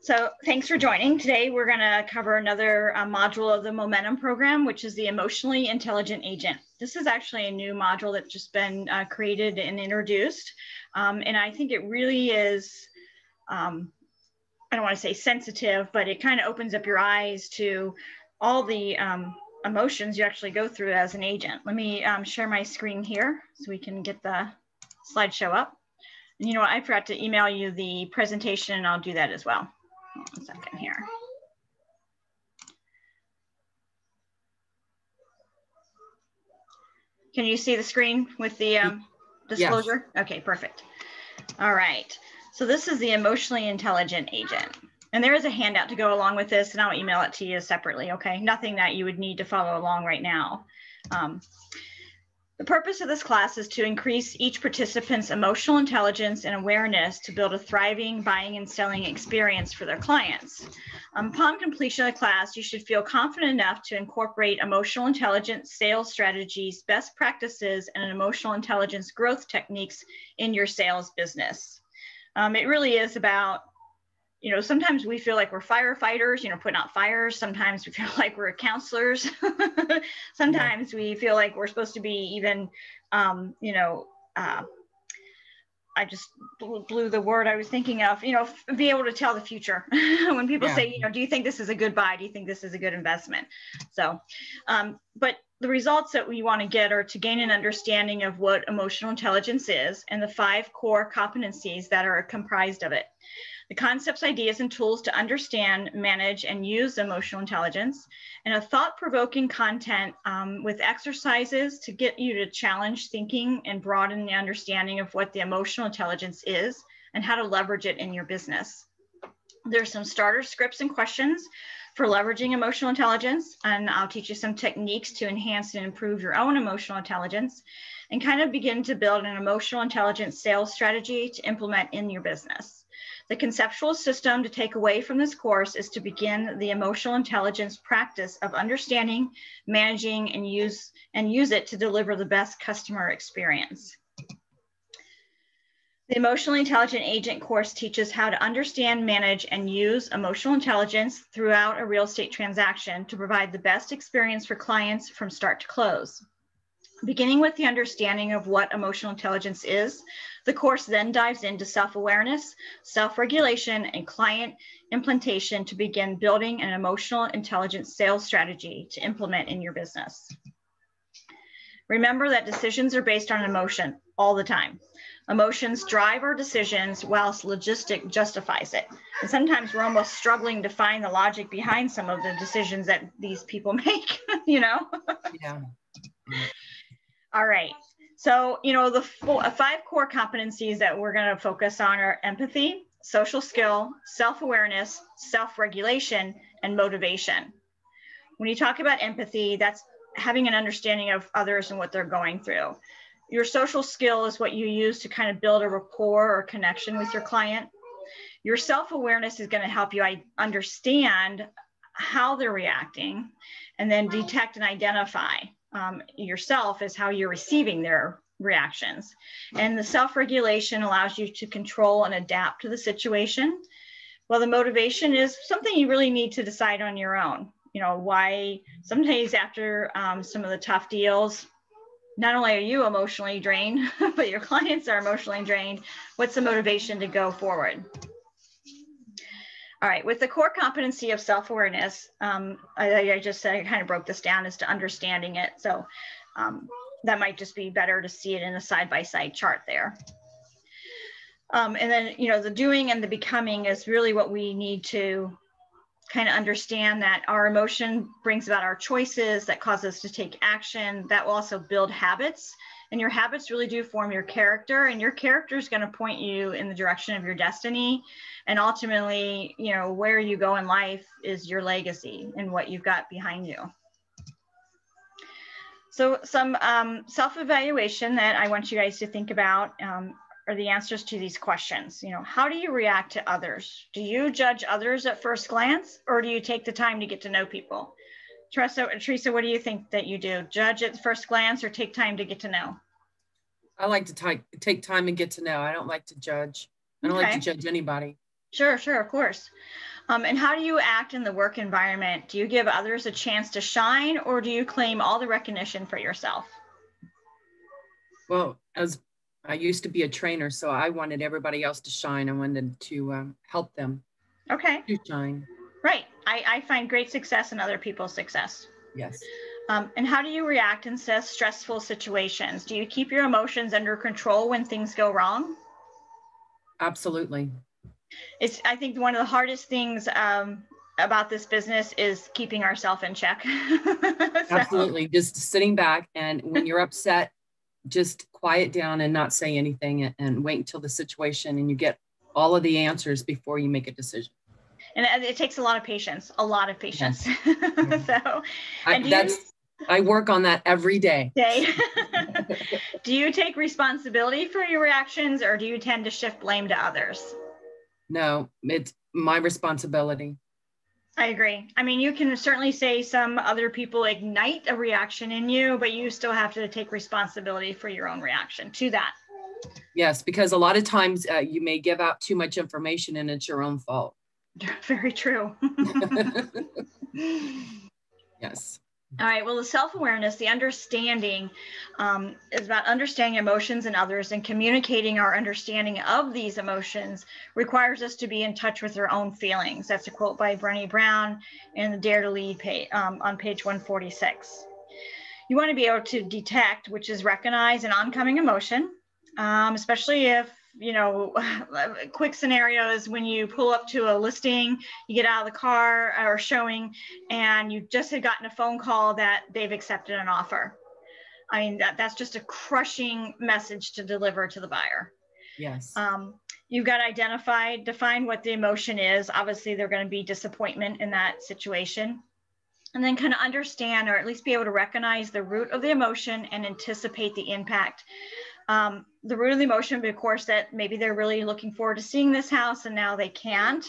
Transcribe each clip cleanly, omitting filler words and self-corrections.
So thanks for joining. Today we're going to cover another module of the Momentum program, which is the Emotionally Intelligent Agent. This is actually a new module that's just been created and introduced. And I think it really is, I don't want to say sensitive, but it kind of opens up your eyes to all the emotions you actually go through as an agent. Let me share my screen here so we can get the slideshow up. And you know what, I forgot to email you the presentation, and I'll do that as well. 1 second here. Can you see the screen with the disclosure? Yes. Okay, perfect. All right. So this is the Emotionally Intelligent Agent. And there is a handout to go along with this, and I'll email it to you separately, okay? Nothing that you would need to follow along right now. The purpose of this class is to increase each participant's emotional intelligence and awareness to build a thriving buying and selling experience for their clients. Upon completion of the class, you should feel confident enough to incorporate emotional intelligence, sales strategies, best practices, and emotional intelligence growth techniques in your sales business. It really is about, you know, sometimes we feel like we're firefighters, you know, putting out fires. Sometimes we feel like we're counselors. Sometimes we feel like we're supposed to be even, you know, I just blew the word I was thinking of, you know, be able to tell the future. When people say, you know, do you think this is a good buy? Do you think this is a good investment? So, but the results that we want to get are to gain an understanding of what emotional intelligence is and the 5 core competencies that are comprised of it. The concepts, ideas, and tools to understand, manage, and use emotional intelligence, and a thought-provoking content with exercises to get you to challenge thinking and broaden the understanding of what the emotional intelligence is and how to leverage it in your business. There's some starter scripts and questions for leveraging emotional intelligence, and I'll teach you some techniques to enhance and improve your own emotional intelligence and kind of begin to build an emotional intelligence sales strategy to implement in your business. The conceptual system to take away from this course is to begin the emotional intelligence practice of understanding, managing, and use it to deliver the best customer experience. The Emotionally Intelligent Agent course teaches how to understand, manage, and use emotional intelligence throughout a real estate transaction to provide the best experience for clients from start to close. Beginning with the understanding of what emotional intelligence is, the course then dives into self-awareness, self-regulation, and client implementation to begin building an emotional intelligence sales strategy to implement in your business. Remember that decisions are based on emotion all the time. Emotions drive our decisions whilst logistic justifies it. And sometimes we're almost struggling to find the logic behind some of the decisions that these people make, you know? Yeah. All right. So, you know, the 5 core competencies that we're going to focus on are empathy, social skill, self-awareness, self-regulation, and motivation. When you talk about empathy, that's having an understanding of others and what they're going through. Your social skill is what you use to kind of build a rapport or connection with your client. Your self-awareness is going to help you understand how they're reacting and then detect and identify yourself as how you're receiving their reactions. And the self-regulation allows you to control and adapt to the situation. Well, the motivation is something you really need to decide on your own. You know, why sometimes after some of the tough deals, not only are you emotionally drained, but your clients are emotionally drained. What's the motivation to go forward? All right, with the core competency of self-awareness, I just said I kind of broke this down as to understanding it. So that might just be better to see it in a side-by-side chart there. And then, you know, the doing and the becoming is really what we need to kind of understand, that our emotion brings about our choices that cause us to take action. That will also build habits. And your habits really do form your character, and your character is going to point you in the direction of your destiny. And ultimately, you know, where you go in life is your legacy and what you've got behind you. So some self-evaluation that I want you guys to think about are the answers to these questions. You know, how do you react to others? Do you judge others at first glance, or do you take the time to get to know people? Teresa, what do you think that you do? Judge at first glance or take time to get to know? I like to take time and get to know. I don't like to judge. I don't like to judge anybody. Sure, sure, of course. And how do you act in the work environment? Do you give others a chance to shine, or do you claim all the recognition for yourself? Well, as I used to be a trainer, so I wanted everybody else to shine. I wanted to help them Okay, to shine. right. I find great success in other people's success. Yes, And how do you react in stressful situations? Do you keep your emotions under control when things go wrong? absolutely. It's, I think, one of the hardest things about this business is keeping ourselves in check. So, Absolutely. Just sitting back, and when you're upset, just quiet down and not say anything, and wait until the situation and you get all of the answers before you make a decision. and it takes a lot of patience, a lot of patience. Yes. Yeah. So, and do you I work on that every day. say, do you take responsibility for your reactions, or do you tend to shift blame to others? No, it's my responsibility. I agree. I mean, you can certainly say some other people ignite a reaction in you, but you still have to take responsibility for your own reaction to that. Yes, because a lot of times you may give out too much information and it's your own fault. Very true. Yes. All right. Well, the self-awareness, the understanding, is about understanding emotions in others, and communicating our understanding of these emotions requires us to be in touch with our own feelings. That's a quote by Brené Brown in the Dare to Lead page, on page 146. You want to be able to detect, which is recognize an oncoming emotion, especially if, you know, a quick scenario is when you pull up to a listing, you get out of the car or showing, and you just had gotten a phone call that they've accepted an offer. I mean, that's just a crushing message to deliver to the buyer. Yes. You've got to define what the emotion is. Obviously, they're going to be disappointment in that situation. And then kind of understand, or at least be able to recognize the root of the emotion and anticipate the impact. The root of the emotion, of course, that maybe they're really looking forward to seeing this house and now they can't.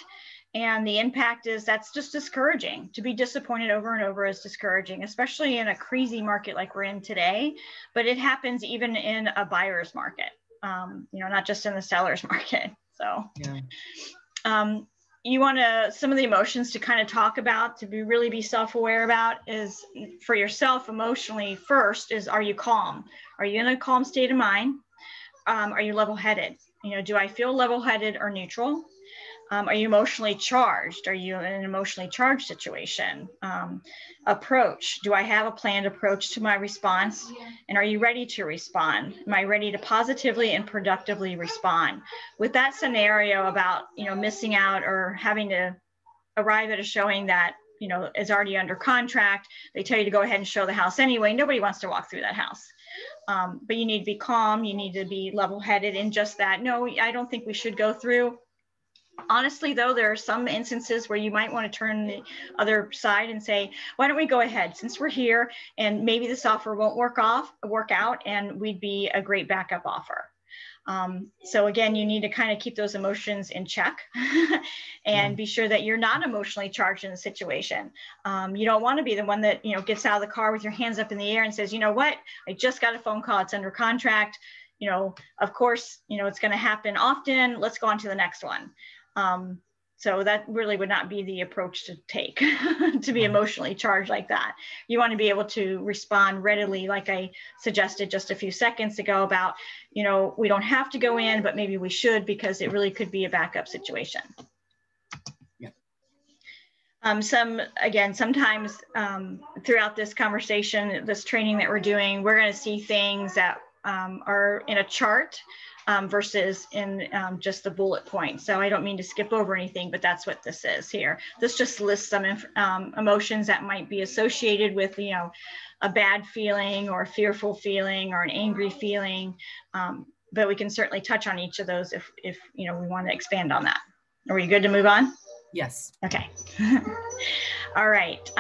And the impact is that's just discouraging. To be disappointed over and over is discouraging, especially in a crazy market like we're in today. But it happens even in a buyer's market, you know, not just in the seller's market. So, yeah. You want to, some of the emotions to kind of talk about, to be really be self-aware about, is for yourself emotionally. First is, are you calm? Are you in a calm state of mind? Are you level-headed? You know, do I feel level-headed or neutral? Are you emotionally charged? Are you in an emotionally charged situation? Approach. Do I have a planned approach to my response? And are you ready to respond? Am I ready to positively and productively respond? With that scenario about, you know, missing out or having to arrive at a showing that, you know, is already under contract, they tell you to go ahead and show the house anyway. Nobody wants to walk through that house. But you need to be calm. You need to be level-headed in just that. No, I don't think we should go through. Honestly, though, there are some instances where you might want to turn the other side and say, why don't we go ahead, since we're here, and maybe this offer won't work out, and we'd be a great backup offer. So again, you need to kind of keep those emotions in check and be sure that you're not emotionally charged in the situation. You don't want to be the one that, you know, gets out of the car with your hands up in the air and says, you know what, I just got a phone call, it's under contract. You know, of course, you know, it's going to happen often. Let's go on to the next one. So that really would not be the approach to take, to be emotionally charged like that. You want to be able to respond readily, like I suggested just a few seconds ago about, you know, we don't have to go in, but maybe we should, because it really could be a backup situation. Yeah. Sometimes throughout this conversation, this training that we're doing, we're going to see things that are in a chart versus in just the bullet points. So I don't mean to skip over anything, but that's what this is here. This just lists some emotions that might be associated with, you know, a bad feeling or a fearful feeling or an angry feeling. But we can certainly touch on each of those if you know, we want to expand on that. Are we good to move on? Yes. Okay. All right.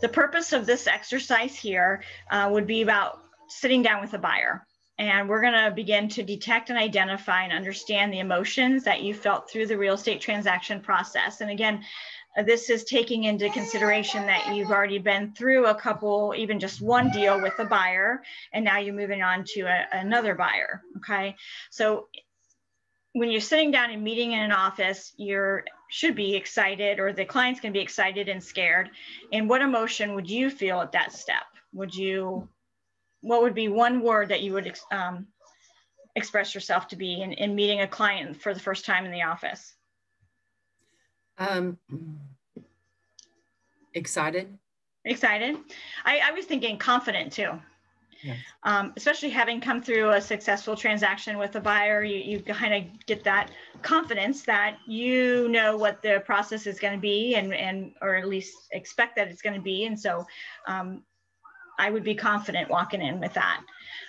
The purpose of this exercise here would be about sitting down with a buyer. And we're going to begin to detect and identify and understand the emotions that you felt through the real estate transaction process. And again, this is taking into consideration that you've already been through a couple, even just one deal with a buyer, and now you're moving on to another buyer. Okay. So when you're sitting down and meeting in an office, should be excited, or the client's going to be excited and scared. And what emotion would you feel at that step? What would be one word that you would express yourself to be in meeting a client for the first time in the office? Excited. Excited. I was thinking confident too. Yes. Especially having come through a successful transaction with a buyer, you kind of get that confidence that you know what the process is going to be, and or at least expect that it's going to be. And so I would be confident walking in with that.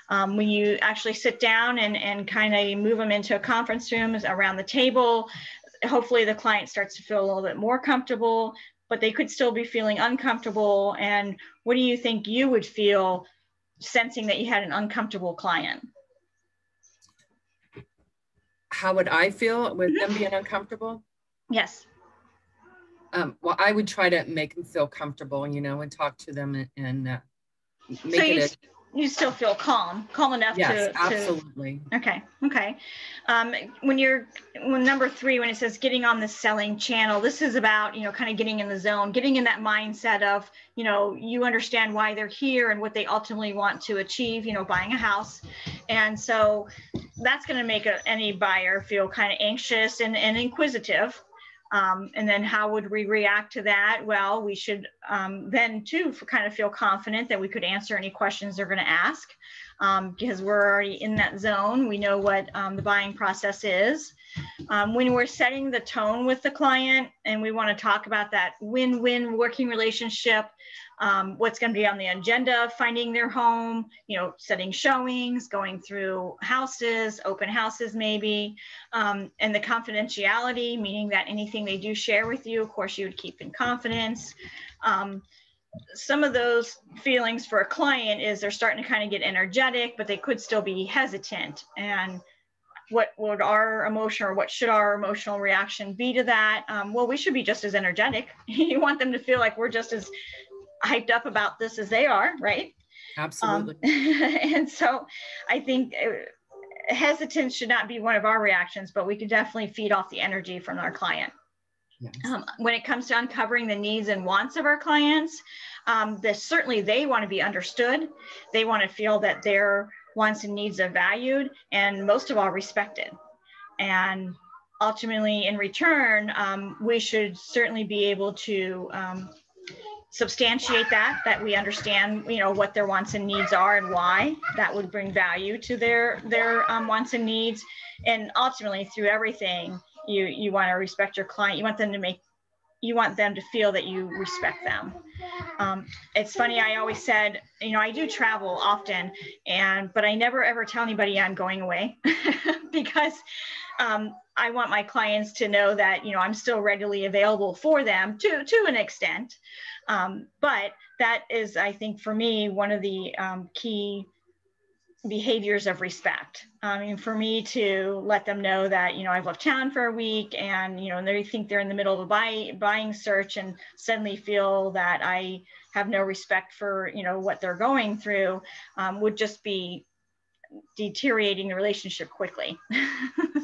When you actually sit down and kind of move them into a conference room around the table, hopefully the client starts to feel a little bit more comfortable, but they could still be feeling uncomfortable. And what do you think you would feel sensing that you had an uncomfortable client? How would I feel with them being uncomfortable? Yes. Well, I would try to make them feel comfortable, and talk to them and make so you still feel calm enough yes, to absolutely. Okay. When number 3, when it says getting on the selling channel, this is about, kind of getting in the zone, getting in that mindset of, you understand why they're here and what they ultimately want to achieve, buying a house. And so that's going to make any buyer feel kind of anxious and inquisitive. And then how would we react to that? Well, we should then too kind of feel confident that we could answer any questions they're going to ask, because we're already in that zone. We know what the buying process is. When we're setting the tone with the client and we want to talk about that win-win working relationship, what's going to be on the agenda, finding their home, setting showings, going through houses, open houses maybe, and the confidentiality, meaning that anything they do share with you, of course, you would keep in confidence. Some of those feelings for a client is they're starting to kind of get energetic, but they could still be hesitant. And what would our emotion, or what should our emotional reaction be to that? Well, we should be just as energetic. You want them to feel like we're just as hyped up about this as they are, right? Absolutely. And so I think hesitance should not be one of our reactions, but we can definitely feed off the energy from our client. Yes. When it comes to uncovering the needs and wants of our clients, certainly they want to be understood. They want to feel that their wants and needs are valued, and most of all, respected. And ultimately, in return, we should certainly be able to substantiate that we understand, what their wants and needs are and why that would bring value to their wants and needs. And ultimately, through everything, you want to respect your client. You want them to feel that you respect them. It's funny, I always said, I do travel often, but I never ever tell anybody I'm going away because I want my clients to know that, I'm still readily available for them to an extent. But that is, I think, for me, one of the key behaviors of respect. For me to let them know that, I've left town for a week, and, and they think they're in the middle of a buying search and suddenly feel that I have no respect for, what they're going through, would just be deteriorating the relationship quickly.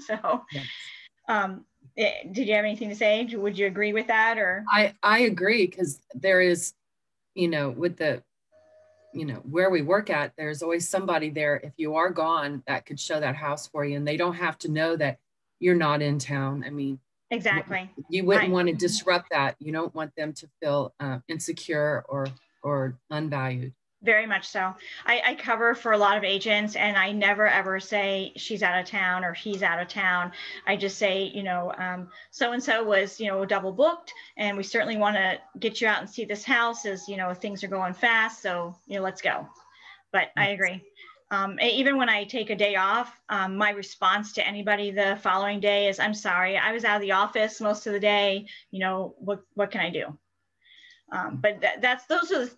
So, yes. Did you have anything to say? Would you agree with that? Or I agree, because there is, with the, where we work at, there's always somebody there. If you are gone, that could show that house for you, and they don't have to know that you're not in town. I mean, exactly. You wouldn't want to disrupt that. You don't want them to feel insecure or unvalued. Very much so. I cover for a lot of agents, and I never ever say she's out of town or he's out of town. I just say, so-and-so was, double booked, and we certainly want to get you out and see this house as, things are going fast. So, let's go. But I agree. Even when I take a day off, my response to anybody the following day is, I'm sorry, I was out of the office most of the day. What can I do? But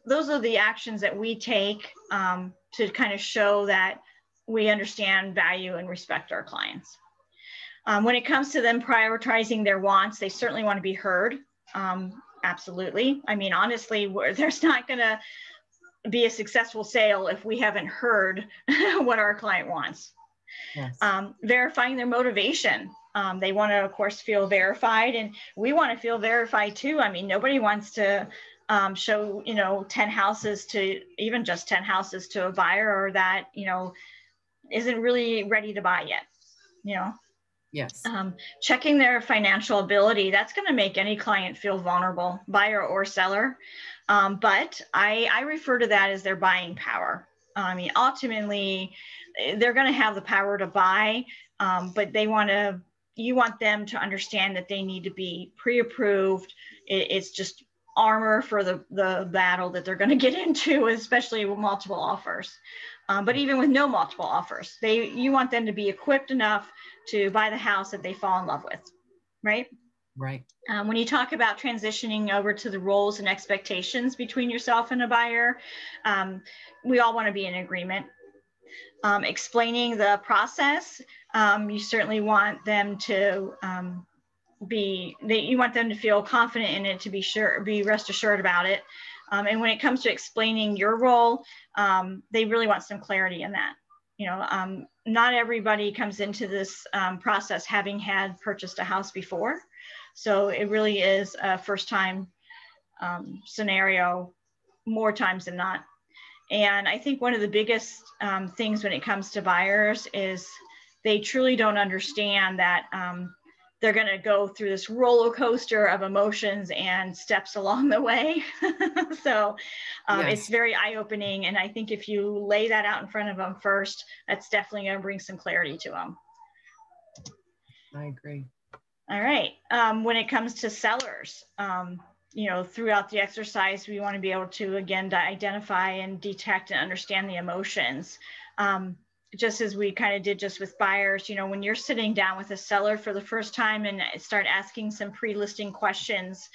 those are the actions that we take to kind of show that we understand, value, and respect our clients. When it comes to them prioritizing their wants, they certainly want to be heard. Absolutely. I mean, honestly, there's not going to be a successful sale if we haven't heard what our client wants. Yes. Verifying their motivation. They want to, of course, feel verified, and we want to feel verified too. I mean, nobody wants to show, 10 houses to, even just 10 houses to a buyer, or that, isn't really ready to buy yet, Yes. Checking their financial ability. That's going to make any client feel vulnerable, buyer or seller. But I refer to that as their buying power. I mean, ultimately, they're going to have the power to buy, but you want them to understand that they need to be pre-approved. It's just armor for the battle that they're going to get into, especially with multiple offers. But even with no multiple offers, you want them to be equipped enough to buy the house that they fall in love with, right? Right. When you talk about transitioning over to the roles and expectations between yourself and a buyer, we all want to be in agreement. Explaining the process, you certainly want them to you want them to feel confident in it, to be rest assured about it. And when it comes to explaining your role, they really want some clarity in that. Not everybody comes into this process having had purchased a house before. So it really is a first time scenario more times than not. And I think one of the biggest things when it comes to buyers is they truly don't understand that they're going to go through this roller coaster of emotions and steps along the way. So Yes. It's very eye-opening. And I think if you lay that out in front of them first, that's definitely going to bring some clarity to them. I agree. All right. When it comes to sellers, throughout the exercise, we want to be able to, again, identify and detect and understand the emotions. Just as we kind of did just with buyers, when you're sitting down with a seller for the first time and start asking some pre-listing questions,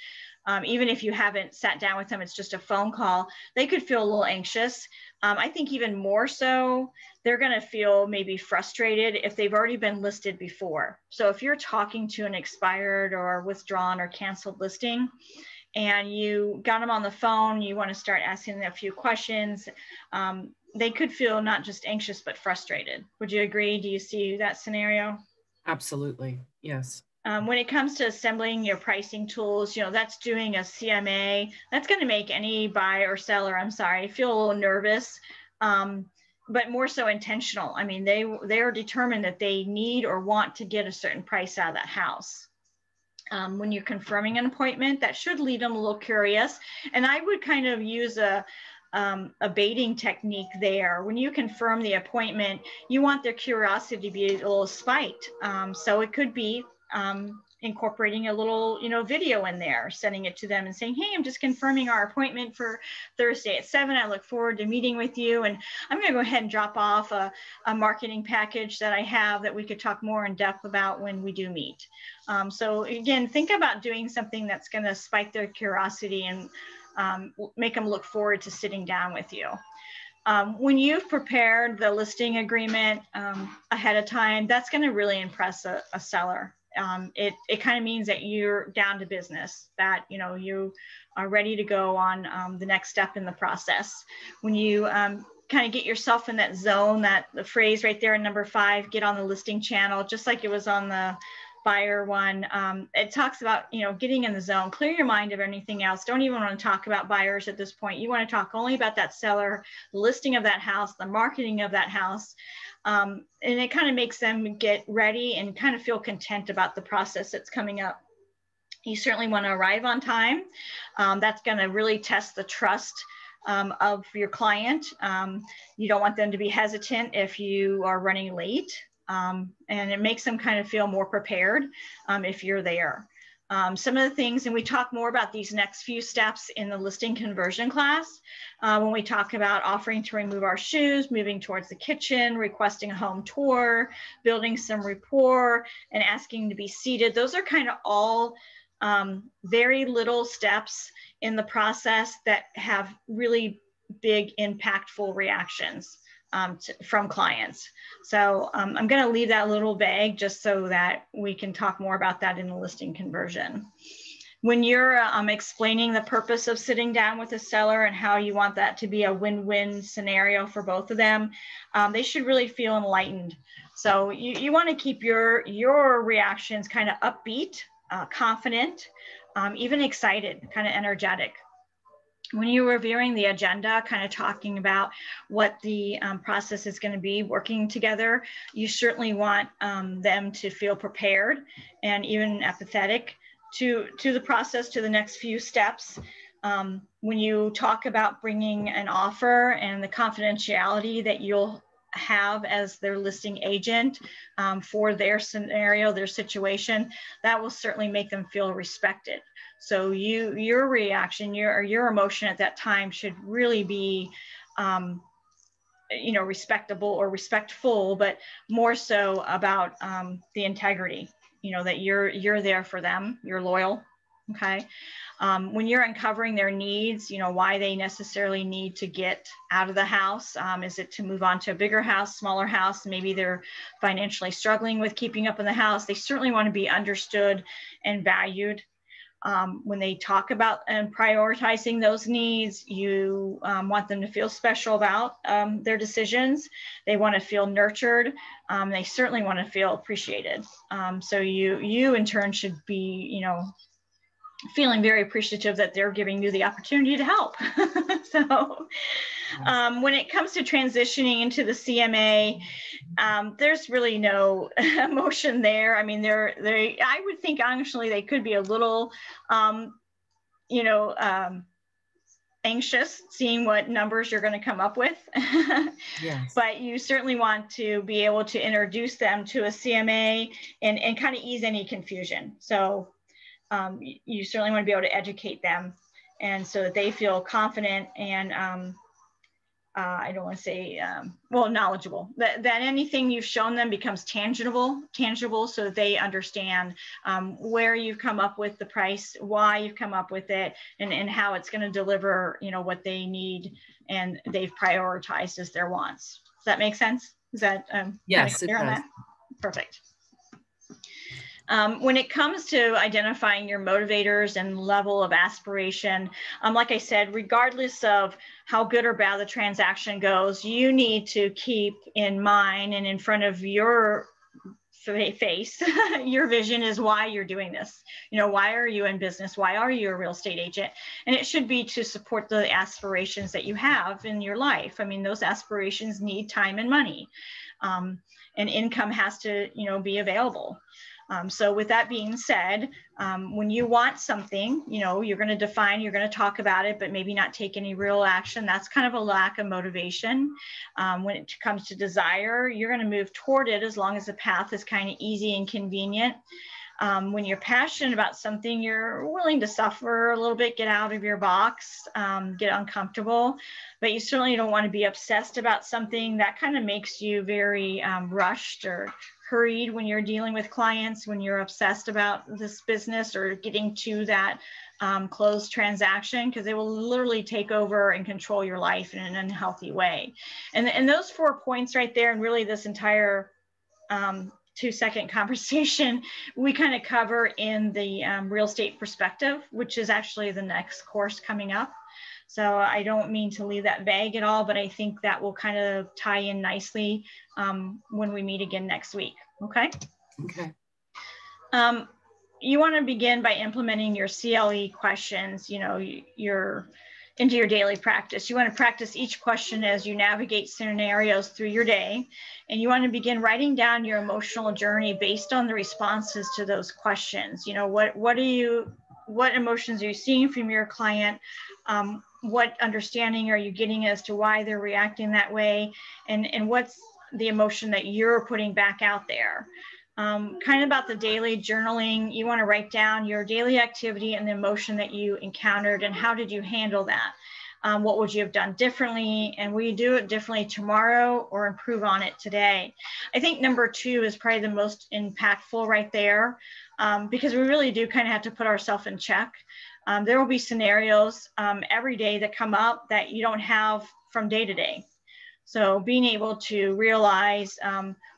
even if you haven't sat down with them, it's just a phone call, they could feel a little anxious. I think even more so, they're going to feel maybe frustrated if they've already been listed before. So if you're talking to an expired or withdrawn or canceled listing, and you got them on the phone, you want to start asking them a few questions, they could feel not just anxious, but frustrated. Would you agree? Do you see that scenario? Absolutely. Yes. When it comes to assembling your pricing tools, that's doing a CMA. That's going to make any buyer or seller, feel a little nervous, but more so intentional. I mean, they are determined that they need or want to get a certain price out of that house. When you're confirming an appointment, that should lead them a little curious. And I would kind of use a baiting technique there. When you confirm the appointment, you want their curiosity to be a little spiked. So it could be incorporating a little, video in there, sending it to them and saying, hey, I'm just confirming our appointment for Thursday at 7. I look forward to meeting with you. And I'm going to go ahead and drop off a marketing package that I have that we could talk more in depth about when we do meet. So again, think about doing something that's going to spike their curiosity and make them look forward to sitting down with you. When you've prepared the listing agreement ahead of time, that's going to really impress a seller. It kind of means that you're down to business, that you are ready to go on the next step in the process. When you kind of get yourself in that zone, that the phrase right there in number 5, get on the listing channel, just like it was on the buyer one, it talks about getting in the zone, clear your mind of anything else. Don't even want to talk about buyers at this point. You want to talk only about that seller, the listing of that house, the marketing of that house. And it kind of makes them get ready and kind of feel content about the process that's coming up. You certainly want to arrive on time. That's going to really test the trust of your client. You don't want them to be hesitant if you are running late. And it makes them kind of feel more prepared if you're there. Some of the things, and we talk more about these next few steps in the listing conversion class, when we talk about offering to remove our shoes, moving towards the kitchen, requesting a home tour, building some rapport, and asking to be seated. Those are kind of all very little steps in the process that have really big, impactful reactions from clients. So I'm going to leave that a little vague just so that we can talk more about that in the listing conversion. When you're explaining the purpose of sitting down with a seller and how you want that to be a win-win scenario for both of them, they should really feel enlightened. So you want to keep your reactions kind of upbeat, confident, even excited, kind of energetic. When you're reviewing the agenda, kind of talking about what the process is going to be working together, you certainly want them to feel prepared and even empathetic to the process, to the next few steps. When you talk about bringing an offer and the confidentiality that you'll have as their listing agent for their scenario, their situation, that will certainly make them feel respected. So your reaction, your emotion at that time should really be, respectable or respectful, but more so about the integrity. That you're there for them, you're loyal. Okay. When you're uncovering their needs, why they necessarily need to get out of the house. Is it to move on to a bigger house, smaller house? Maybe they're financially struggling with keeping up in the house. They certainly want to be understood and valued. When they talk about and prioritizing those needs, you want them to feel special about their decisions. They want to feel nurtured. They certainly want to feel appreciated. So you in turn should be, feeling very appreciative that they're giving you the opportunity to help. So when it comes to transitioning into the CMA, there's really no emotion there. I mean, I would think honestly, they could be a little, anxious seeing what numbers you're going to come up with. Yes. But you certainly want to be able to introduce them to a CMA and kind of ease any confusion. So you certainly want to be able to educate them, and so that they feel confident and I don't want to say knowledgeable, that anything you've shown them becomes tangible, so that they understand where you've come up with the price, why you've come up with it, and how it's going to deliver, what they need and they've prioritized as their wants. Does that make sense? Is that yes, it does. Perfect. When it comes to identifying your motivators and level of aspiration, like I said, regardless of how good or bad the transaction goes, you need to keep in mind and in front of your face, your vision is why you're doing this. Why are you in business? Why are you a real estate agent? And it should be to support the aspirations that you have in your life. I mean, those aspirations need time and money, and income has to, be available. So with that being said, when you want something, you're going to define, you're going to talk about it, but maybe not take any real action. That's kind of a lack of motivation. When it comes to desire, you're going to move toward it as long as the path is kind of easy and convenient. When you're passionate about something, you're willing to suffer a little bit, get out of your box, get uncomfortable, but you certainly don't want to be obsessed about something. That kind of makes you very rushed or hurried when you're dealing with clients, when you're obsessed about this business or getting to that closed transaction, because they will literally take over and control your life in an unhealthy way. And those 4 points right there, and really this entire 2-second conversation, we kind of cover in the real estate perspective, which is actually the next course coming up. So I don't mean to leave that vague at all, but I think that will kind of tie in nicely when we meet again next week. Okay. Okay. You want to begin by implementing your CLE questions, into your daily practice. You want to practice each question as you navigate scenarios through your day. And you want to begin writing down your emotional journey based on the responses to those questions. What emotions are you seeing from your client? What understanding are you getting as to why they're reacting that way? And what's the emotion that you're putting back out there? Kind of about the daily journaling, you want to write down your daily activity and the emotion that you encountered and how did you handle that? What would you have done differently? And will you do it differently tomorrow or improve on it today? I think number 2 is probably the most impactful right there, because we really do kind of have to put ourselves in check. There will be scenarios every day that come up that you don't have from day to day. So being able to realize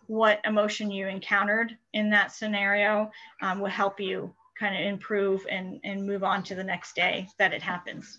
what emotion you encountered in that scenario will help you kind of improve and move on to the next day that it happens.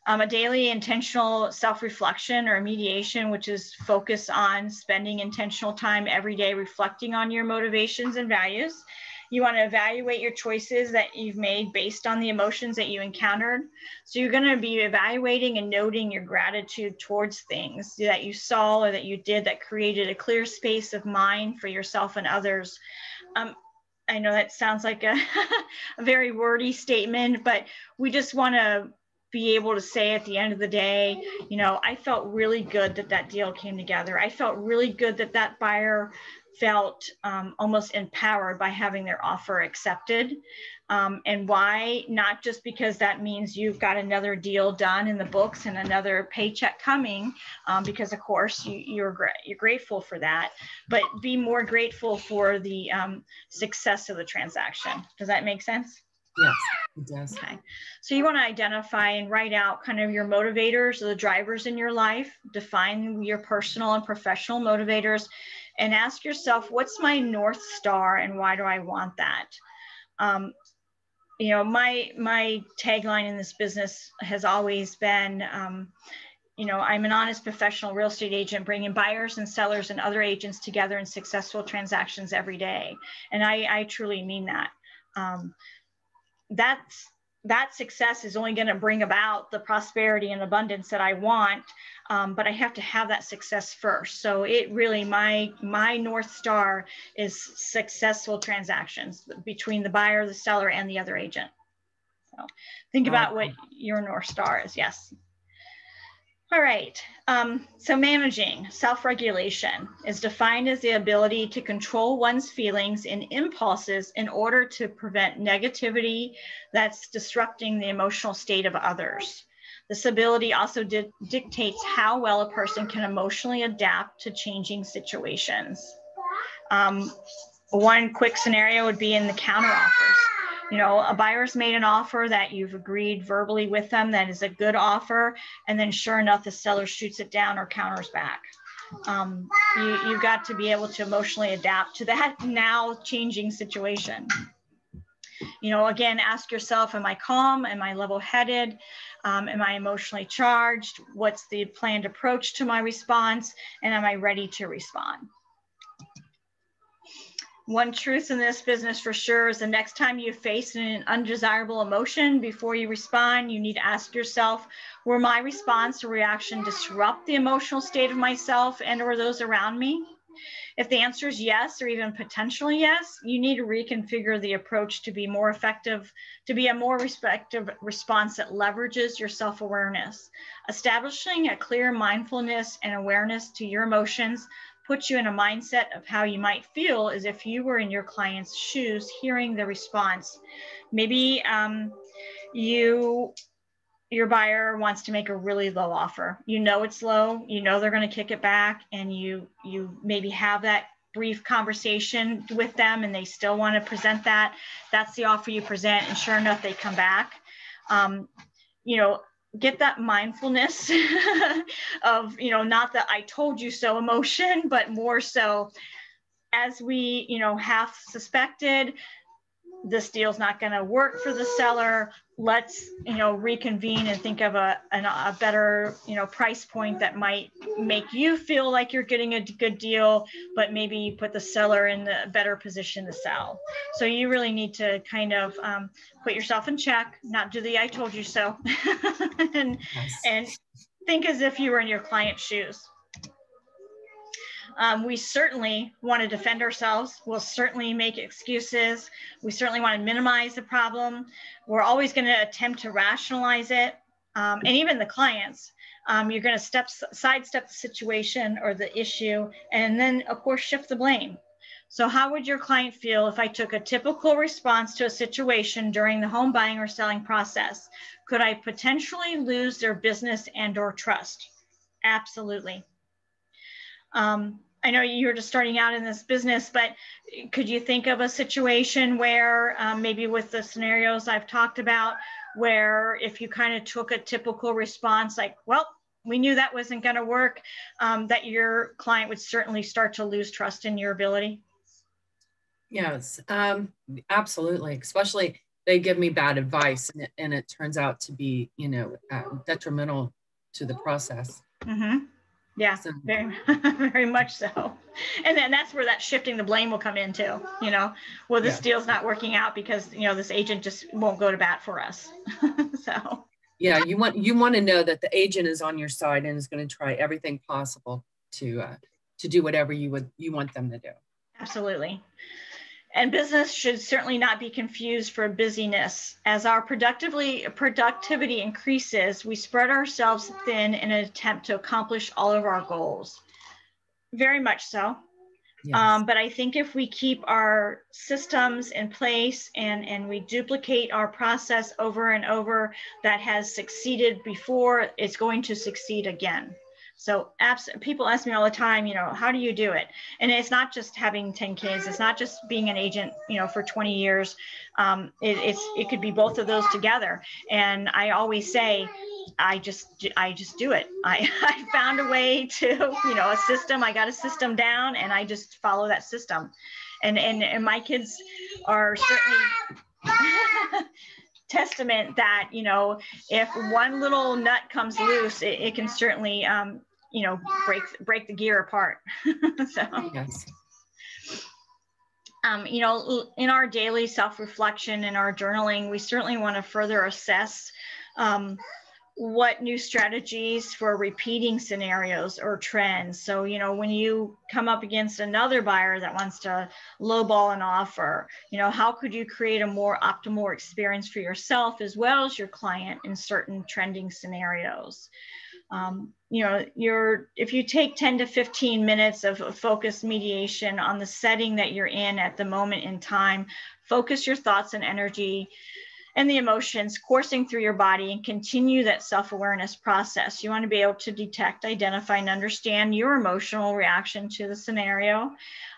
A daily intentional self-reflection or mediation, which is focus on spending intentional time every day reflecting on your motivations and values. You want to evaluate your choices that you've made based on the emotions that you encountered. So you're going to be evaluating and noting your gratitude towards things that you saw or that you did that created a clear space of mind for yourself and others. I know that sounds like a very wordy statement, but we just want to be able to say at the end of the day, you know, I felt really good that that deal came together. I felt really good that that buyer felt almost empowered by having their offer accepted. And why? Not just because that means you've got another deal done in the books and another paycheck coming, because of course you're grateful for that, but be more grateful for the success of the transaction. Does that make sense? Yes, it does. Okay. So you want to identify and write out kind of your motivators or the drivers in your life, define your personal and professional motivators, and ask yourself, what's my North Star and why do I want that? You know, my tagline in this business has always been, you know, I'm an honest professional real estate agent bringing buyers and sellers and other agents together in successful transactions every day. And I truly mean that. That success is only going to bring about the prosperity and abundance that I want, but I have to have that success first. So it really, my North Star is successful transactions between the buyer, the seller, and the other agent. So think about what your North Star is. Yes. All right, so managing self-regulation is defined as the ability to control one's feelings and impulses in order to prevent negativity that's disrupting the emotional state of others. This ability also dictates how well a person can emotionally adapt to changing situations. One quick scenario would be in the counteroffers. You know, a buyer's made an offer that you've agreed verbally with them that is a good offer, and then sure enough, the seller shoots it down or counters back. You've got to be able to emotionally adapt to that now changing situation. You know, again, ask yourself, am I calm? Am I level-headed? Am I emotionally charged? What's the planned approach to my response? And am I ready to respond? One truth in this business for sure is the next time you face an undesirable emotion, before you respond, you need to ask yourself, will my response or reaction disrupt the emotional state of myself and or those around me? If the answer is yes, or even potentially yes, you need to reconfigure the approach to be more effective, to be a more effective response that leverages your self-awareness. Establishing a clear mindfulness and awareness to your emotions puts you in a mindset of how you might feel as if you were in your client's shoes hearing the response. Maybe your buyer wants to make a really low offer. You know it's low, you know they're going to kick it back, and you maybe have that brief conversation with them and they still want to present that. That's the offer you present, and sure enough, they come back. You know, get that mindfulness of, you know, not the I told you so emotion, but more so as we, you know, half suspected, this deal's not going to work for the seller. Let's, you know, reconvene and think of a better, you know, price point that might make you feel like you're getting a good deal, but maybe you put the seller in a better position to sell. So you really need to kind of put yourself in check, not do the I told you so, and think as if you were in your client's shoes. We certainly want to defend ourselves. We'll certainly make excuses. We certainly want to minimize the problem. We're always going to attempt to rationalize it. And even the clients, you're going to sidestep the situation or the issue, and then, of course, shift the blame. So how would your client feel if I took a typical response to a situation during the home buying or selling process? Could I potentially lose their business and or trust? Absolutely. I know you're just starting out in this business, but could you think of a situation where maybe with the scenarios I've talked about, where if you kind of took a typical response like, well, we knew that wasn't going to work, that your client would certainly start to lose trust in your ability? Yes, absolutely. Especially they give me bad advice, and it turns out to be, you know, detrimental to the process. Mm-hmm. Yeah, So, very, very much so. And then that's where that shifting the blame will come in too. You know, well, this yeah. deal's not working out because, you know, this agent just won't go to bat for us. So. Yeah, you want to know that the agent is on your side and is going to try everything possible to do whatever you want them to do. Absolutely. And business should certainly not be confused for busyness. As our productivity increases, we spread ourselves thin in an attempt to accomplish all of our goals. Very much so. Yes. But I think if we keep our systems in place and we duplicate our process over and over that has succeeded before, it's going to succeed again. So people ask me all the time, you know, how do you do it? And it's not just having 10 kids. It's not just being an agent, you know, for 20 years. It could be both of those together. And I always say, I just do it. I found a way to, you know, a system. I got a system down, and I just follow that system. And my kids are certainly testament that, you know, if one little nut comes loose, it can certainly, you know, break the gear apart. So. Yes. You know, in our daily self-reflection and our journaling, we certainly want to further assess what new strategies for repeating scenarios or trends. So, you know, when you come up against another buyer that wants to lowball an offer, you know, how could you create a more optimal experience for yourself as well as your client in certain trending scenarios? You know, if you take 10 to 15 minutes of focused mediation on the setting that you're in at the moment in time, focus your thoughts and energy and the emotions coursing through your body and continue that self-awareness process. You want to be able to detect, identify, and understand your emotional reaction to the scenario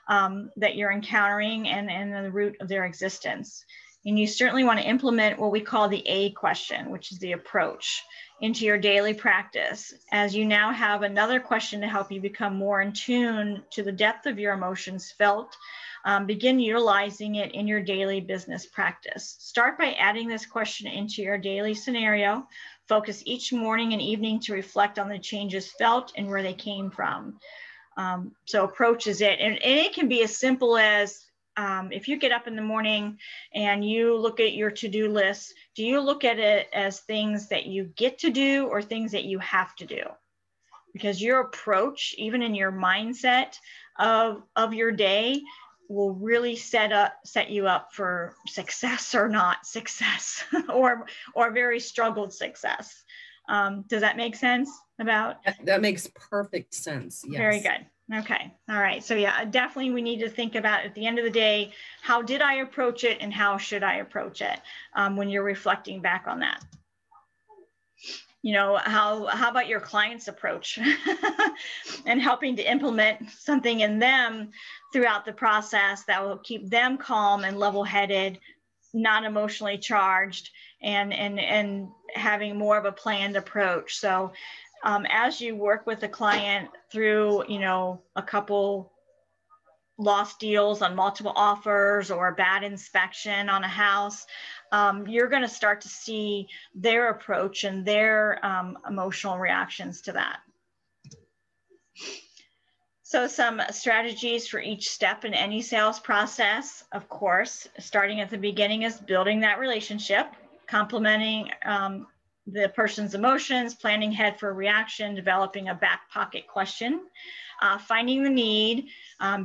that you're encountering and the root of their existence. And you certainly want to implement what we call the A question, which is the approach, into your daily practice, as you now have another question to help you become more in tune to the depth of your emotions felt. Begin utilizing it in your daily business practice. Start by adding this question into your daily scenario. Focus each morning and evening to reflect on the changes felt and where they came from. So approach is it. And it can be as simple as if you get up in the morning and you look at your to-do list, do you look at it as things that you get to do or things that you have to do? Because your approach, even in your mindset of your day, will really set you up for success or not success, or very struggled success. Does that make sense? That makes perfect sense. Yes. Very good. Okay. All right. So yeah, definitely we need to think about, at the end of the day, how did I approach it and how should I approach it when you're reflecting back on that? You know, how about your client's approach and helping to implement something in them throughout the process that will keep them calm and level-headed, not emotionally charged, and having more of a planned approach. So as you work with the client through, you know, a couple lost deals on multiple offers or a bad inspection on a house, you're going to start to see their approach and their emotional reactions to that. So some strategies for each step in any sales process, of course, starting at the beginning is building that relationship, complementing the person's emotions, planning ahead for a reaction, developing a back pocket question, finding the need,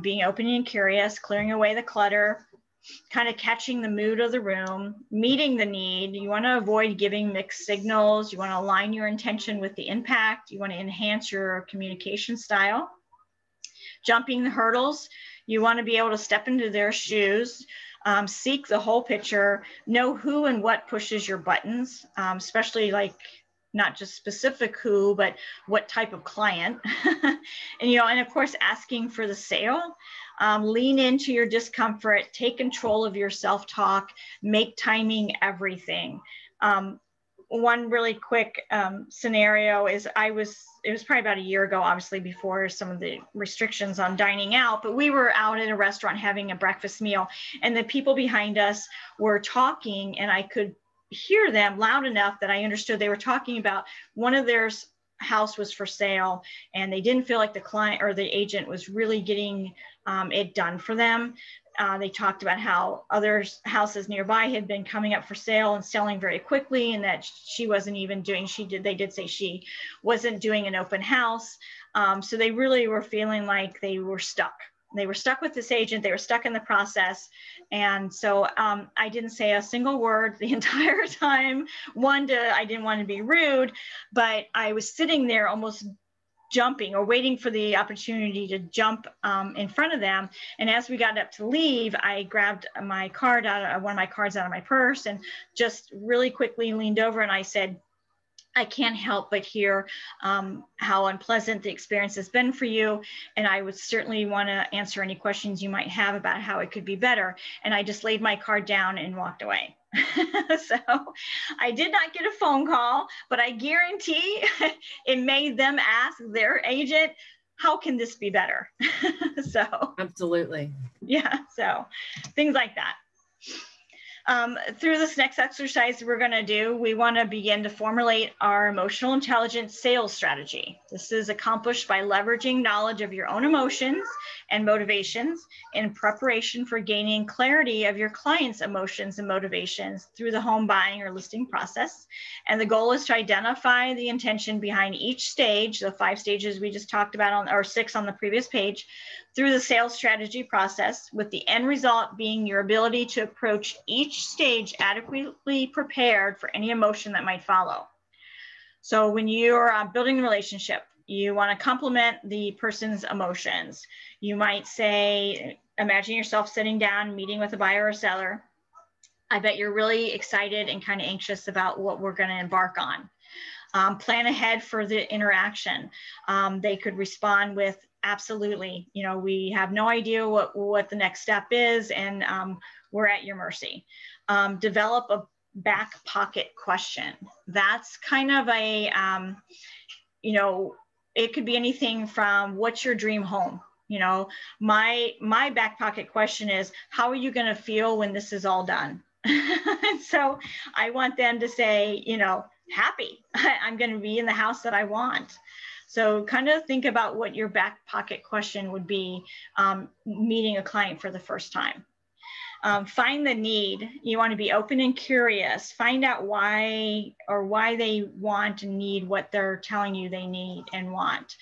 being open and curious, clearing away the clutter, kind of catching the mood of the room, meeting the need. You want to avoid giving mixed signals. You want to align your intention with the impact. You want to enhance your communication style. Jumping the hurdles. You want to be able to step into their shoes, seek the whole picture, know who and what pushes your buttons, especially like not just specific who, but what type of client. And, you know, and of course, asking for the sale. Lean into your discomfort, take control of your self-talk, make timing everything. one really quick scenario is it was probably about a year ago, obviously before some of the restrictions on dining out, but we were out at a restaurant having a breakfast meal, and the people behind us were talking, and I could hear them loud enough that I understood they were talking about one of their house was for sale, and they didn't feel like the client or the agent was really getting it done for them. They talked about how other houses nearby had been coming up for sale and selling very quickly, and that she wasn't even doing, they did say she wasn't doing an open house. So they really were feeling like they were stuck. They were stuck with this agent. They were stuck in the process. And so I didn't say a single word the entire time. I didn't want to be rude, but I was sitting there almost jumping or waiting for the opportunity to jump in front of them. And as we got up to leave, I grabbed my card one of my cards out of my purse and just really quickly leaned over and I said, I can't help but hear how unpleasant the experience has been for you. And I would certainly want to answer any questions you might have about how it could be better. And I just laid my card down and walked away. So I did not get a phone call, but I guarantee it made them ask their agent, how can this be better? So absolutely. Yeah, so things like that. Through this next exercise we're going to do, we want to begin to formulate our emotional intelligence sales strategy. This is accomplished by leveraging knowledge of your own emotions and motivations in preparation for gaining clarity of your client's emotions and motivations through the home buying or listing process. And the goal is to identify the intention behind each stage, the 5 stages we just talked about or 6 on the previous page, through the sales strategy process, with the end result being your ability to approach each stage adequately prepared for any emotion that might follow. So when you're building a relationship, you want to complement the person's emotions. You might say, imagine yourself sitting down, meeting with a buyer or seller. I bet you're really excited and kind of anxious about what we're going to embark on. Plan ahead for the interaction. They could respond with, absolutely, we have no idea what the next step is, and we're at your mercy. Develop a back pocket question. That's kind of a, it could be anything from, what's your dream home? My back pocket question is, how are you going to feel when this is all done? So I want them to say, happy. I'm going to be in the house that I want. So kind of think about what your back pocket question would be meeting a client for the first time. Find the need. You want to be open and curious. Find out why they want and need what they're telling you they need and want.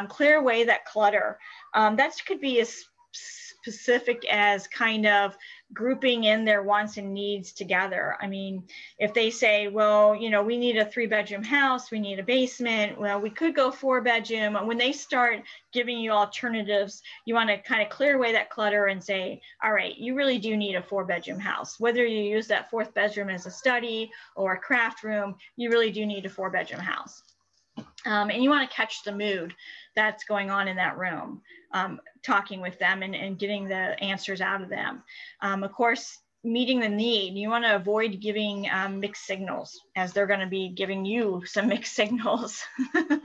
Clear away that clutter. That could be as specific as kind of grouping in their wants and needs together. I mean, if they say, well, we need a 3-bedroom house, we need a basement, well, we could go 4-bedroom. When they start giving you alternatives, you want to kind of clear away that clutter and say, all right, you really do need a 4-bedroom house. Whether you use that 4th bedroom as a study or a craft room, you really do need a 4-bedroom house. And you want to catch the mood that's going on in that room, talking with them and getting the answers out of them. Of course, meeting the need. You want to avoid giving mixed signals, as they're going to be giving you some mixed signals.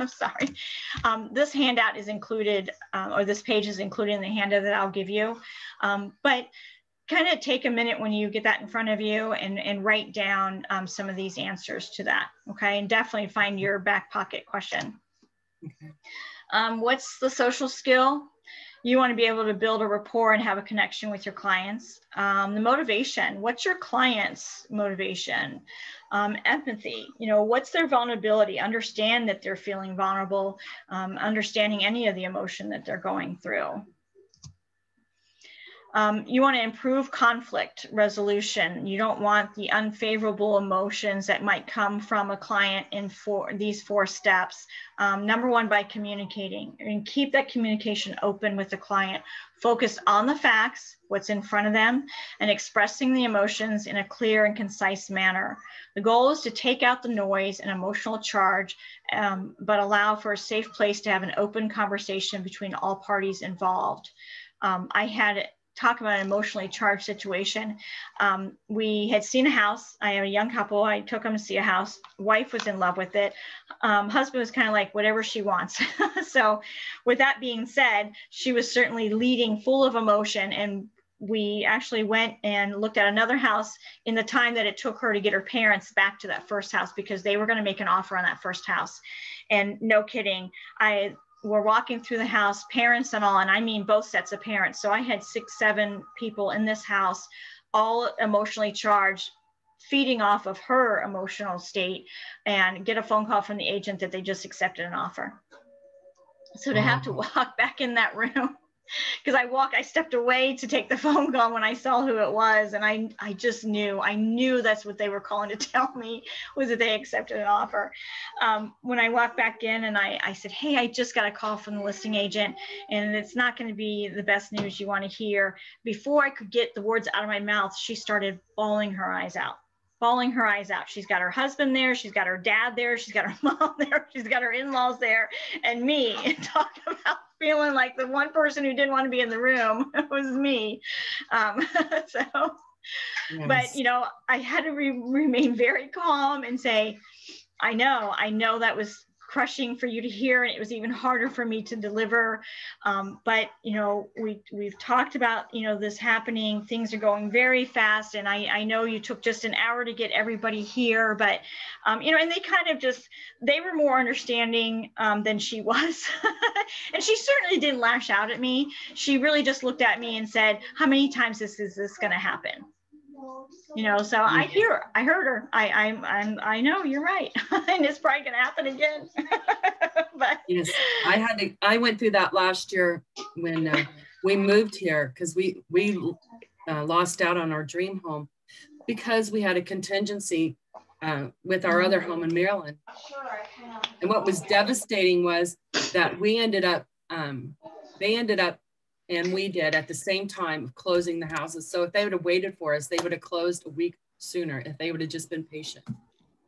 Sorry. This handout is included, or this page is included in the handout that I'll give you. But kind of take a minute when you get that in front of you and write down some of these answers to that, okay? And definitely find your back pocket question. Okay. What's the social skill? You want to be able to build a rapport and have a connection with your clients. The motivation, what's your client's motivation? Empathy, what's their vulnerability? Understand that they're feeling vulnerable, understanding any of the emotion that they're going through. You want to improve conflict resolution. You don't want the unfavorable emotions that might come from a client in these 4 steps. Number 1, by communicating, and keep that communication open with the client. Focus on the facts, what's in front of them, and expressing the emotions in a clear and concise manner. The goal is to take out the noise and emotional charge, but allow for a safe place to have an open conversation between all parties involved. I had talk about an emotionally charged situation. We had seen a house. I have a young couple. I took them to see a house. Wife was in love with it. Husband was kind of like, whatever she wants. So with that being said, she was certainly leading full of emotion. And we actually went and looked at another house in the time that it took her to get her parents back to that first house, because they were going to make an offer on that first house. And no kidding, we're walking through the house, parents and all, and I mean both sets of parents. So I had 6, 7 people in this house, all emotionally charged, feeding off of her emotional state, and get a phone call from the agent that they just accepted an offer. So to have to walk back in that room, because I stepped away to take the phone call when I saw who it was. And I just knew that's what they were calling to tell me, was that they accepted an offer. When I walked back in and I said, hey, I just got a call from the listing agent, and it's not going to be the best news you want to hear. Before I could get the words out of my mouth, she started bawling her eyes out. She's got her husband there. She's got her dad there. She's got her mom there. She's got her in-laws there, and me. And talk about feeling like the one person who didn't want to be in the room was me. Yes. But, you know, I had to remain very calm and say, I know that was crushing for you to hear, and it was even harder for me to deliver. But, you know, we've talked about, you know, this happening. Things are going very fast. And I know you took just an hour to get everybody here, but, you know, and they were more understanding than she was. And she certainly didn't lash out at me. She really just looked at me and said, how many times is this going to happen? You know, so I heard her. I know you're right. And it's probably going to happen again. But yes, I went through that last year when we moved here, because we lost out on our dream home because we had a contingency with our other home in Maryland. And what was devastating was that they ended up and we did at the same time of closing the houses. So if they would have waited for us, they would have closed a week sooner if they would have just been patient.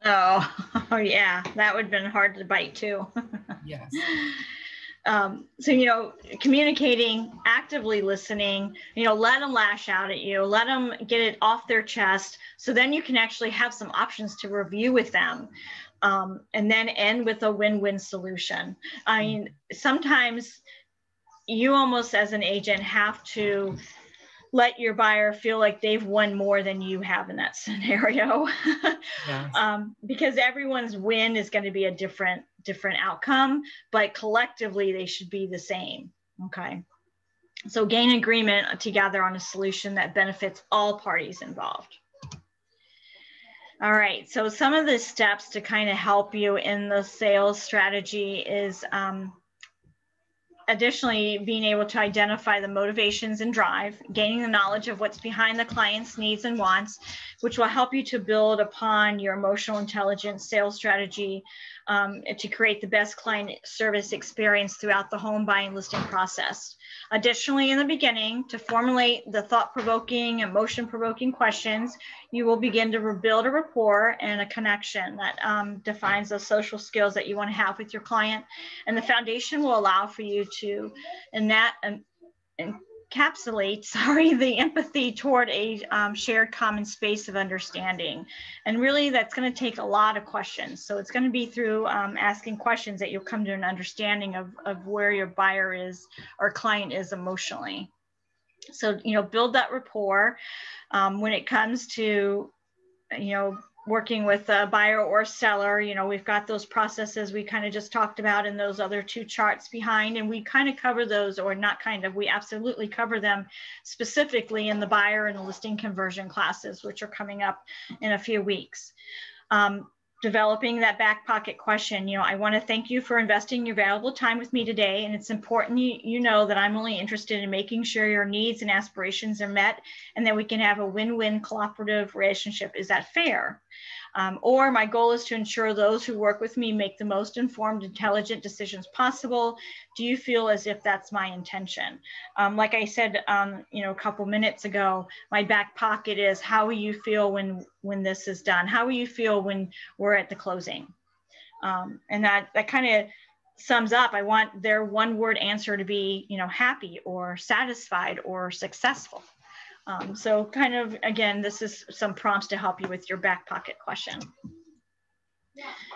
Oh yeah, that would have been hard to bite too. Yes. So, you know, communicating, actively listening, you know, let them lash out at you, let them get it off their chest. So then you can actually have some options to review with them. And then end with a win-win solution. I mean, sometimes you almost as an agent have to let your buyer feel like they've won more than you have in that scenario. Yes. Because everyone's win is going to be a different outcome, but collectively they should be the same. Okay. So gain agreement together on a solution that benefits all parties involved. All right. So some of the steps to kind of help you in the sales strategy is, additionally, being able to identify the motivations and drive, gaining the knowledge of what's behind the client's needs and wants, which will help you to build upon your emotional intelligence sales strategy to create the best client service experience throughout the home buying listing process. Additionally, in the beginning, to formulate the thought-provoking, emotion-provoking questions, you will begin to build a rapport and a connection that defines those social skills that you want to have with your client. And the foundation will allow for you to encapsulate, the empathy toward a shared common space of understanding. And really, that's going to take a lot of questions. So it's going to be through asking questions that you'll come to an understanding of where your buyer is or client is emotionally. So, you know, build that rapport. When it comes to, you know, working with a buyer or seller, you know, we've got those processes we kind of just talked about in those other 2 charts behind, and we kind of cover those, or not kind of, we absolutely cover them specifically in the buyer and the listing conversion classes, which are coming up in a few weeks. Developing that back pocket question, you know, I want to thank you for investing your valuable time with me today. And it's important you know that I'm only interested in making sure your needs and aspirations are met and that we can have a win-win cooperative relationship. Is that fair? Or my goal is to ensure those who work with me make the most informed, intelligent decisions possible. Do you feel as if that's my intention? Like I said, you know, a couple minutes ago, my back pocket is, how will you feel when this is done? How will you feel when we're at the closing? And that kind of sums up, I want their one word answer to be, happy or satisfied or successful. So kind of, again, this is some prompts to help you with your back pocket question.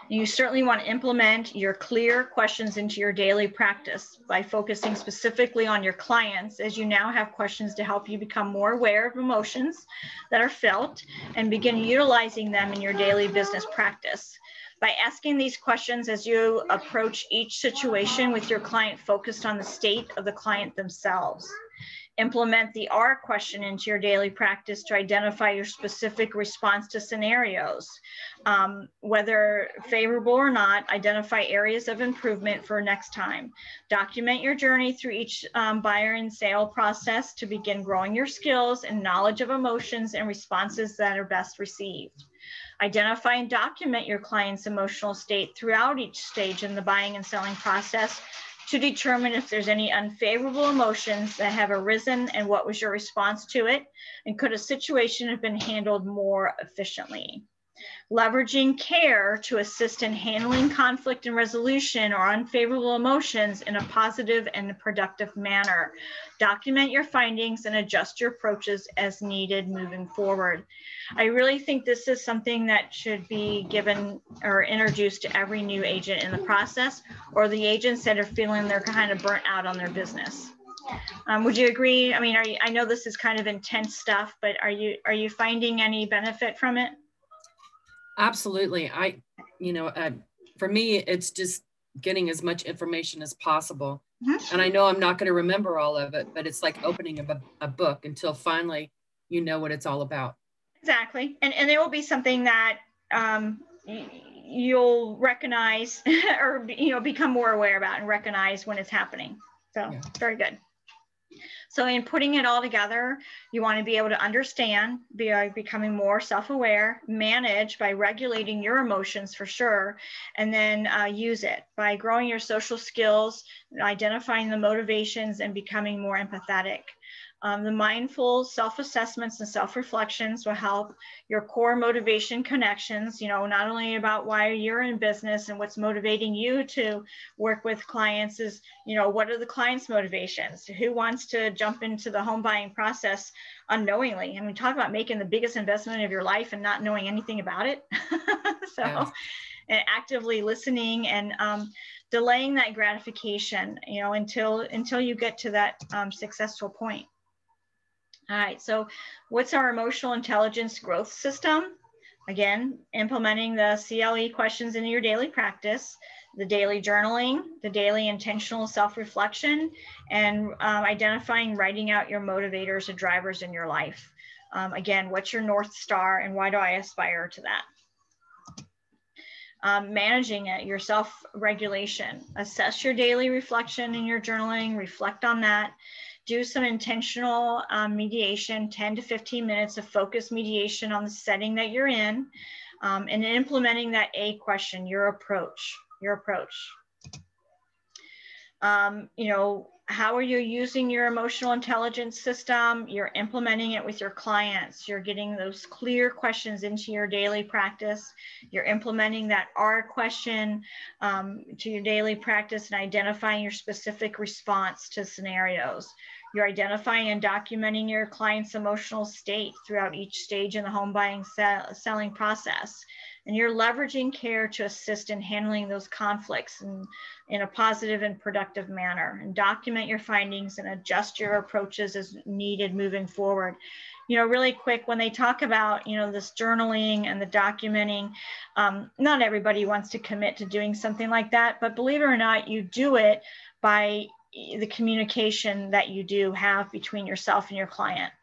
You certainly want to implement your clear questions into your daily practice by focusing specifically on your clients, as you now have questions to help you become more aware of emotions that are felt and begin utilizing them in your daily business practice. By asking these questions as you approach each situation with your client focused on the state of the client themselves. Implement the R question into your daily practice to identify your specific response to scenarios. Whether favorable or not, identify areas of improvement for next time. Document your journey through each buyer and sale process to begin growing your skills and knowledge of emotions and responses that are best received. Identify and document your client's emotional state throughout each stage in the buying and selling process to determine if there's any unfavorable emotions that have arisen and what was your response to it, and could a situation have been handled more efficiently. Leveraging care to assist in handling conflict and resolution or unfavorable emotions in a positive and productive manner. Document your findings and adjust your approaches as needed moving forward. I really think this is something that should be given or introduced to every new agent in the process, or the agents that are feeling they're kind of burnt out on their business. Would you agree? I mean, I know this is kind of intense stuff, but are you finding any benefit from it? Absolutely. For me, it's just getting as much information as possible. Mm-hmm. And I know I'm not going to remember all of it, but it's like opening a book until finally you know what it's all about. Exactly. And it will be something that you'll recognize or, become more aware about and recognize when it's happening. So yeah. Very good. So in putting it all together, you want to be able to understand, becoming more self-aware, manage by regulating your emotions for sure, and then use it by growing your social skills, identifying the motivations, and becoming more empathetic. The mindful self-assessments and self-reflections will help your core motivation connections, not only about why you're in business and what's motivating you to work with clients is, what are the client's motivations? Who wants to jump into the home buying process unknowingly? I mean, talk about making the biggest investment of your life and not knowing anything about it. So, yes. And actively listening and delaying that gratification, until you get to that successful point. All right, so what's our emotional intelligence growth system? Again, implementing the CLE questions into your daily practice, the daily journaling, the daily intentional self-reflection, and identifying, writing out your motivators and drivers in your life. Again, what's your North Star and why do I aspire to that? Managing it, your self-regulation. Assess your daily reflection in your journaling, reflect on that. Do some intentional mediation, 10 to 15 minutes of focused mediation on the setting that you're in, and implementing that A question, your approach. How are you using your emotional intelligence system? You're implementing it with your clients. You're getting those clear questions into your daily practice. You're implementing that R question to your daily practice and identifying your specific response to scenarios. You're identifying and documenting your client's emotional state throughout each stage in the home buying selling process. And you're leveraging care to assist in handling those conflicts in a positive and productive manner, and document your findings and adjust your approaches as needed moving forward. Really quick, when they talk about, this journaling and the documenting, not everybody wants to commit to doing something like that, but believe it or not, you do it by the communication that you do have between yourself and your client.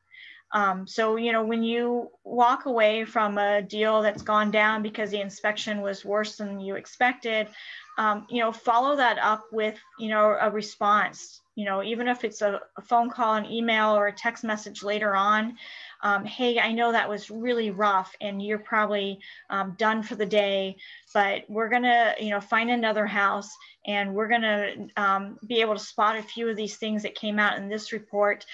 So, when you walk away from a deal that's gone down because the inspection was worse than you expected, follow that up with, a response, even if it's a phone call, an email, or a text message later on. hey, I know that was really rough and you're probably done for the day, but we're going to, find another house, and we're going to be able to spot a few of these things that came out in this report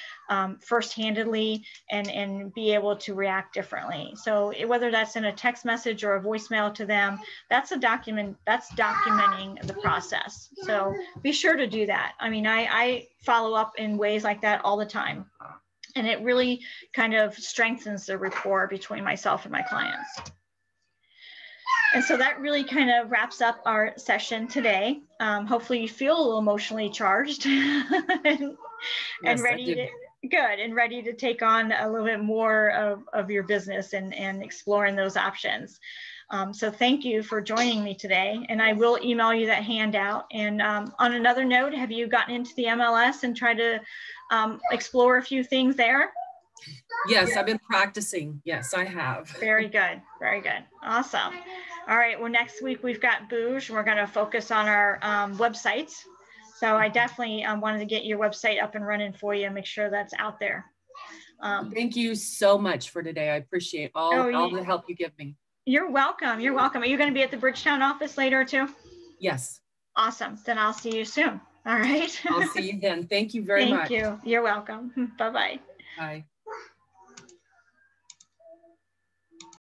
first-handedly, and be able to react differently. So whether that's in a text message or a voicemail to them, that's documenting the process. So be sure to do that. I mean, I follow up in ways like that all the time, and it really kind of strengthens the rapport between myself and my clients. And so that really kind of wraps up our session today. Hopefully you feel a little emotionally charged and ready to, good, and ready to take on a little bit more of your business and exploring those options. So thank you for joining me today, and I will email you that handout. And on another note, have you gotten into the MLS and tried to explore a few things there? Yes, I've been practicing. Yes, I have. Very good. Very good. Awesome. All right. Well, next week we've got Bouge. We're going to focus on our websites. So I definitely wanted to get your website up and running for you and make sure that's out there. Thank you so much for today. I appreciate all the help you give me. You're welcome. You're welcome. Are you going to be at the Bridgetown office later too? Yes. Awesome. Then I'll see you soon. All right. I'll see you then. Thank you very much. Thank you. You're welcome. Bye-bye. Bye.